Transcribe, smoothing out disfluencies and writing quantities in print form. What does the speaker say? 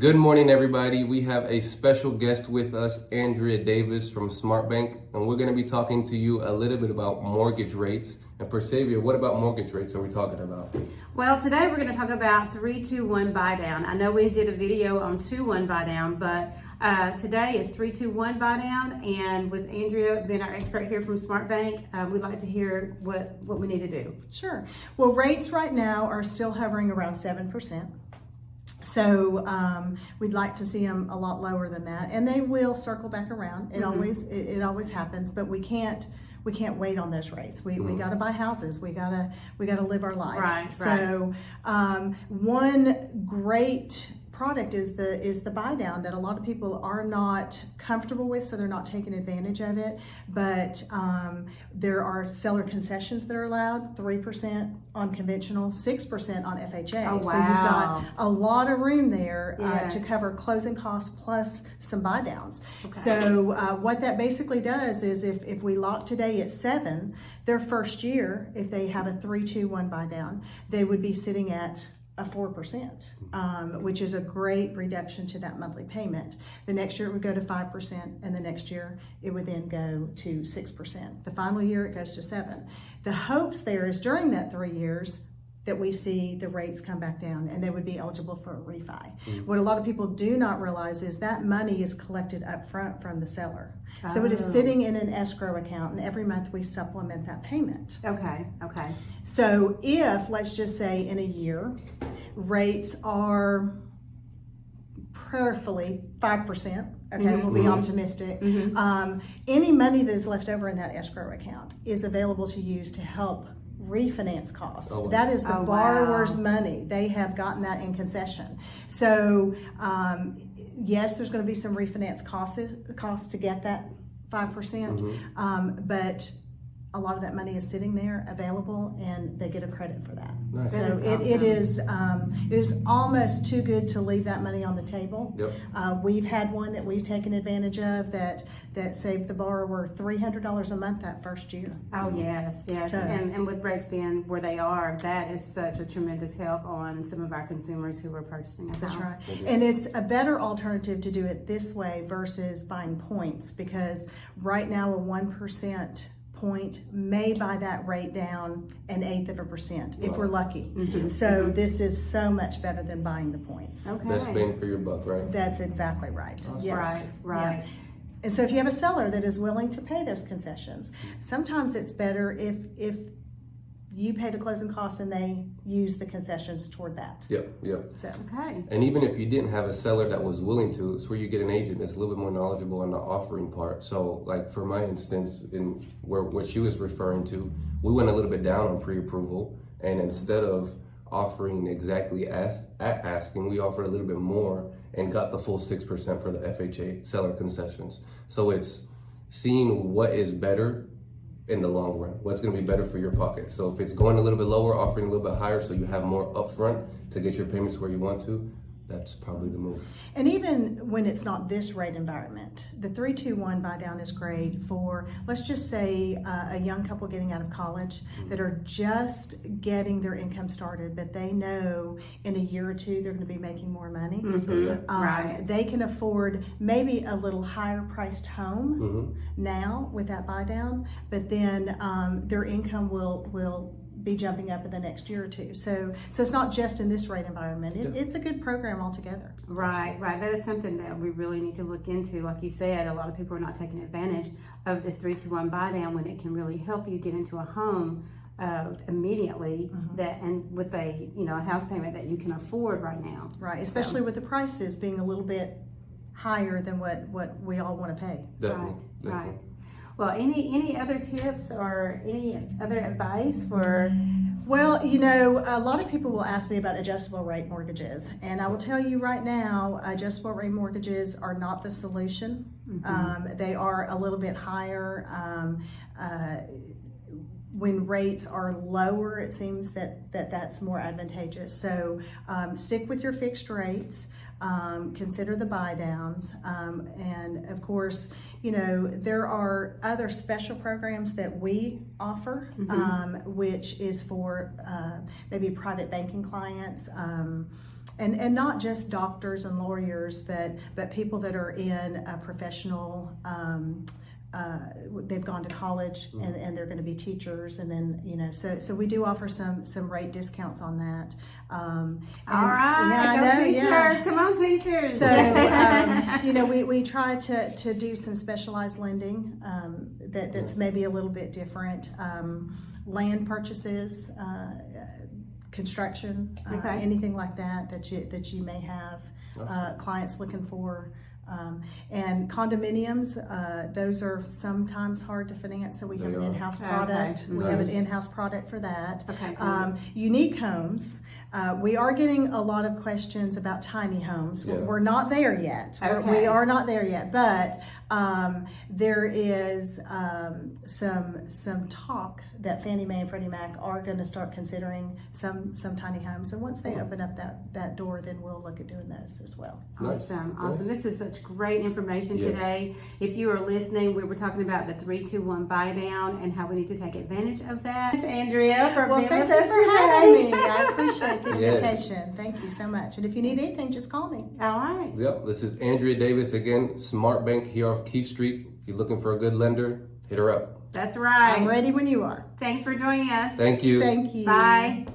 Good morning, everybody. We have a special guest with us, Andrea Davis from SmartBank, and we're going to be talking to you a little bit about mortgage rates. And Prisavia, what about mortgage rates are we talking about? Well, today we're going to talk about 3-2-1 buy down. I know we did a video on 2-1 buy down, but today is 3-2-1 buy down. And with Andrea being our expert here from SmartBank, we'd like to hear what we need to do. Sure. Well, rates right now are still hovering around 7%. So we'd like to see them a lot lower than that, and they will circle back around. It always happens, but we can't wait on those rates. We got to buy houses. We gotta live our life. Right. So one great product is the buy down that a lot of people are not comfortable with, so they're not taking advantage of it. But there are seller concessions that are allowed: 3% on conventional, 6% on FHA. Oh, wow. So you've got a lot of room there Yes. to cover closing costs plus some buy downs. Okay. So what that basically does is if we lock today at 7, their first year, if they have a 3-2-1 buy down, they would be sitting at a 4%, which is a great reduction to that monthly payment. The next year it would go to 5%, and the next year it would then go to 6%. The final year it goes to 7%. The hopes there is during that 3 years that we see the rates come back down and they would be eligible for a refi. What a lot of people do not realize is that money is collected up front from the seller. So it is sitting in an escrow account, and every month we supplement that payment. Okay. So if, let's just say in a year, rates are prayerfully 5%, okay, we'll be optimistic. Any money that is left over in that escrow account is available to use to help refinance costs. Oh, wow. That is the Oh, borrower's wow. money. They have gotten that in concession. So yes, there's going to be some refinance costs to get that 5%, but a lot of that money is sitting there available, and they get a credit for that. Nice. So That is it is almost too good to leave that money on the table. Yep. We've had one that we've taken advantage of that saved the borrower $300 a month that first year. Oh, yes. So- And with rates being where they are, that is such a tremendous help on some of our consumers who are purchasing a That's house. right. And it's a better alternative to do it this way versus buying points, because right now a 1% point may buy that rate down 1/8% if we're lucky. So this is so much better than buying the points. Okay. Best bang for your buck, right? That's exactly right. Awesome. Yes. Right. Yeah. And so if you have a seller that is willing to pay those concessions, sometimes it's better if you pay the closing costs and they use the concessions toward that. Yep. So Okay. And even if you didn't have a seller that was willing to, it's where you get an agent that's a little bit more knowledgeable on the offering part. So like for my instance, in what she was referring to, we went a little bit down on pre-approval, and instead of offering exactly asking, we offered a little bit more and got the full 6% for the FHA seller concessions. So it's seeing what is better in the long run, what's going to be better for your pocket. So if it's going a little bit lower, offering a little bit higher so you have more upfront to get your payments where you want to, that's probably the move. And even when it's not this rate environment, the 3-2-1 buy down is great for, let's just say, a young couple getting out of college that are just getting their income started, but they know in a year or two they're going to be making more money. Right. They can afford maybe a little higher priced home now with that buy down, but then their income will be jumping up in the next year or two. So it's not just in this rate environment. It's a good program altogether. Right. That is something that we really need to look into. Like you said, a lot of people are not taking advantage of this 3-2-1 buy down when it can really help you get into a home immediately, that and with a house payment that you can afford right now. Right, especially with the prices being a little bit higher than what we all want to pay. Definitely. Right. Well, any other tips or any other advice for? Well, a lot of people will ask me about adjustable rate mortgages, and I will tell you right now, adjustable rate mortgages are not the solution. They are a little bit higher. When rates are lower, it seems that's more advantageous. So stick with your fixed rates. Consider the buy downs, and of course, there are other special programs that we offer, which is for maybe private banking clients. and not just doctors and lawyers, but people that are in a professional. They've gone to college and they're going to be teachers, and then so we do offer some rate discounts on that. All right, teachers, come on, teachers. So we try to do some specialized lending that's maybe a little bit different. Land purchases, construction, anything like that you may have clients looking for. And condominiums, those are sometimes hard to finance, so we have an in-house product. We have an in-house product for that. Unique homes. We are getting a lot of questions about tiny homes. We're not there yet. We are not there yet, but there is some talk that Fannie Mae and Freddie Mac are going to start considering some tiny homes. And once they open up that door, then we'll look at doing those as well. Awesome. This is such great information today. If you are listening, we were talking about the 3-2-1 buy down and how we need to take advantage of that. Andrea, for being with us today. I appreciate the invitation. Thank you so much. And if you need anything, just call me. All right. Yep. This is Andrea Davis again, SmartBank here off Keith Street. If you're looking for a good lender, hit her up. That's right. I'm ready when you are. Thanks for joining us. Thank you. Thank you. Bye.